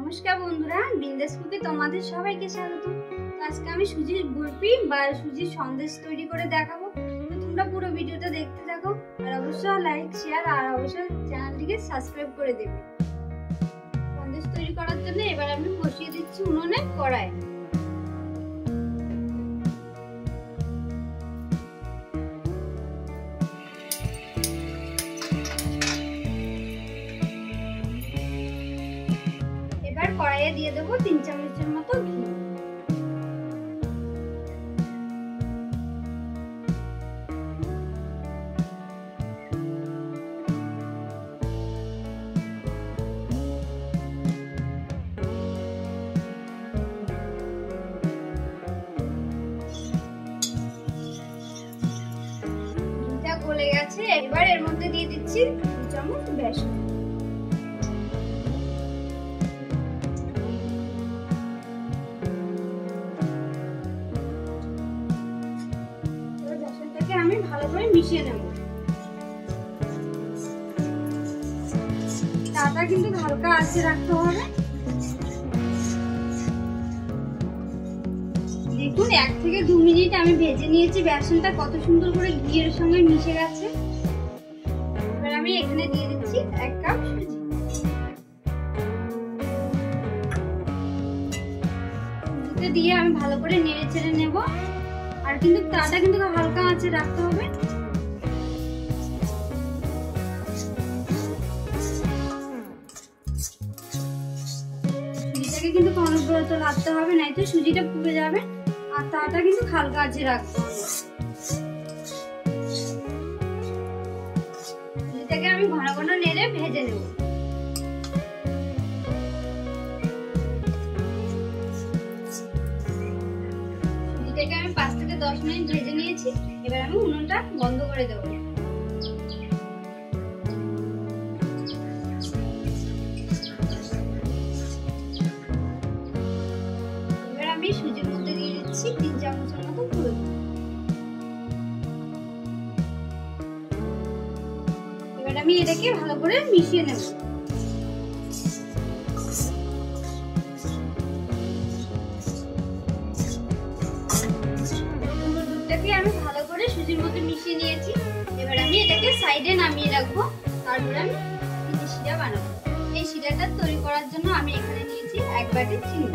নমস্কার বন্ধুরা, বিন্দাস কুকে তোমাদের সবাইকে স্বাগত। আজকে আমি সুজির বরফি বা সুজির সন্দেশ তৈরি করে দেখাবো। তো তোমরা পুরো ভিডিওটা দেখতে থাকো আর অবশ্যই লাইক শেয়ার আর অবশ্যই চ্যানেলটিকে সাবস্ক্রাইব করে দেবে। সন্দেশ তৈরি করার জন্য এবার আমি বসিয়ে দিচ্ছি উনুনে কড়াই। কড়াইয়ে দিয়ে দেবো 3 চামচের মতো ঘি। ঘিটা গলে গেছে, এবার এর মধ্যে দিয়ে দিচ্ছি 2 চামচ বেসন। আমি ভালো করে মিশিয়ে নেব। তাটা কিন্তু হালকা আঁচে রাখতে হবে। দেখুন 1 থেকে 2 মিনিট আমি ভেজে নিয়েছি। বেসনটা কত সুন্দর করে ঘিয়ের সঙ্গে মিশে গেছে। এবার আমি এখানে দিয়ে দিচ্ছি 1 কাপ সুজি। সুজিটা দিয়ে আমি ভালো করে নেড়ে চেড়ে নেব। আর কিন্তু তাটা কিন্তু হালকা আঁচে রাখতে হবে। সুজিটাকে কিন্তু অনবরত রাখতে হবে, নাই তো সুজিটা পুড়ে যাবে। আর তাটা কিন্তু হালকা আঁচে রাখতে হবে। সুজিটাকে আমি ঘন ঘন নেড়ে ভেজে নেব। সুজিটাকে আমি 5 থেকে 10 মিনিট ভেজে নিয়েছি। এবার আমি উনুনটা বন্ধ করে দেব। এবার আমি সুজির মধ্যে দিয়ে দিচ্ছি 3 চামচের মতো গুঁড়ো দুধ। এবার আমি এটাকে ভালো করে মিশিয়ে নেব। আমি ভালো করে সুজির মধ্যে মিশিয়ে নিয়েছি। এবার আমি এটাকে সাইডে নামিয়ে রাখবো। তারপরে আমি শিরা বানাবো। এই শিরাটা তৈরি করার জন্য আমি এখানে নিয়েছি 1 বাটি চিনি।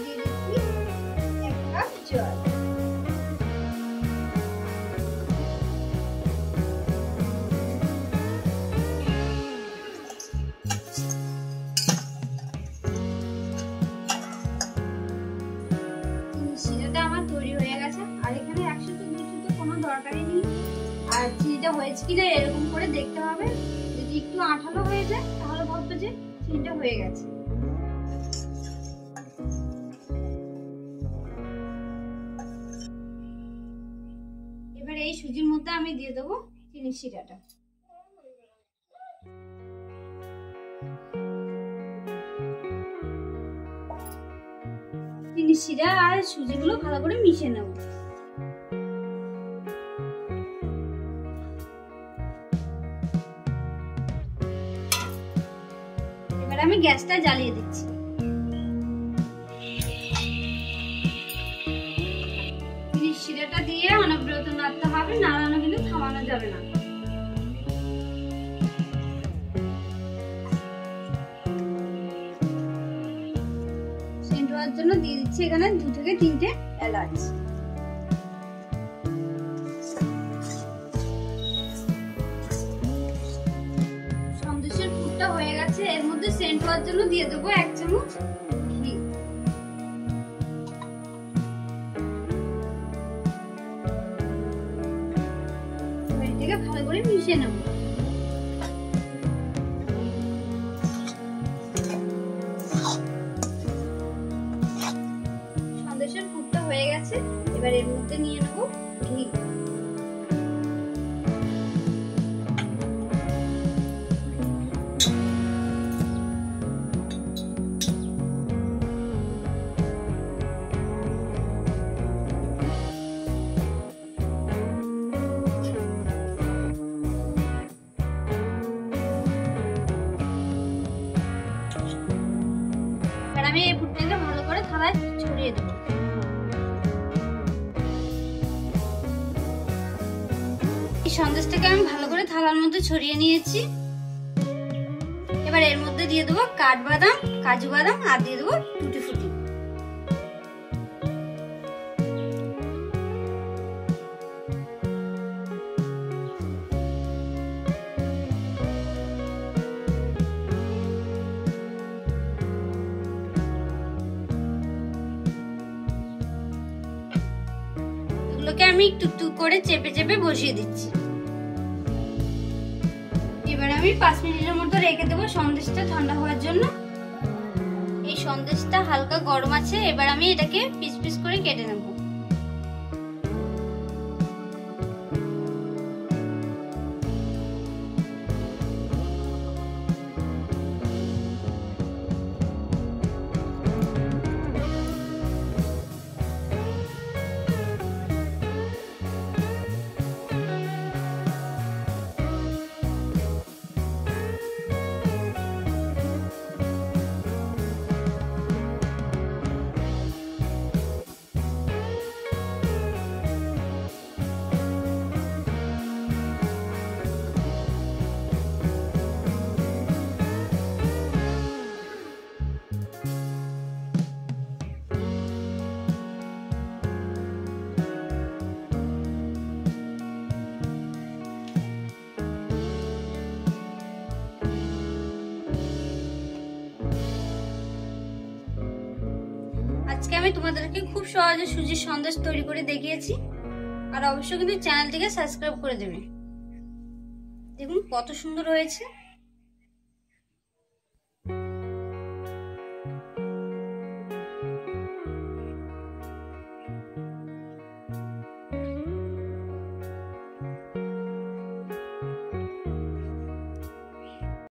দিয়ে দিচ্ছি 1 কাপ জল। দরকারই নেই। আর চিনিটা হয়েছে কিনা এরকম করে দেখতে হবে। যদি একটু আঠালো হয়ে যায় তাহলে ভাববে যে চিনিটা হয়ে গেছে। এবার এই সুজির মধ্যে আমি দিয়ে দেবো চিনির শিরাটা। চিনির শিরা আর সুজিগুলো ভালো করে মিশিয়ে নেব। আমি গ্যাসটা জ্বালিয়ে দিচ্ছি। শিরাটা দিয়ে অনবরত নাড়তে হবে, নাড়ানো কিন্তু থামানো যাবে না। সেন্ট হওয়ার জন্য দিয়ে দিচ্ছি এখানে 2 থেকে 3টে এলাচ। হয়ে গেছে, এর মধ্যে সেন্ট হওয়ার জন্য দিয়ে দেবো 1 চামচ ঘি। এটাকে ভালো করে মিশিয়ে নেব। সন্দেশের পুরটা হয়ে গেছে। এবার এর মধ্যে নিয়ে নেব ঘি। এই সন্দেশটাকে আমি ভালো করে থালার মধ্যে ছড়িয়ে নিয়েছি। এবার এর মধ্যে দিয়ে দেবো কাঠবাদাম, কাজু বাদাম আর দিয়ে দেবো টুটি ফুটি। এগুলোকে আমি টুকটুক করে চেপে চেপে বসিয়ে দিচ্ছি। এবার আমি 5 মিনিটের মতো রেখে দেবো সন্দেশটা ঠান্ডা হওয়ার জন্য। এই সন্দেশটা হালকা গরম আছে, এবার আমি এটাকে পিস পিস করে কেটে নেব। আজকে আমি তোমাদেরকে খুব সহজে সুজির সন্দেশ তৈরি করে দেখিয়েছি। আর অবশ্যই কিন্তু চ্যানেলটিকে সাবস্ক্রাইব করে দেবে। দেখুন কত সুন্দর হয়েছে।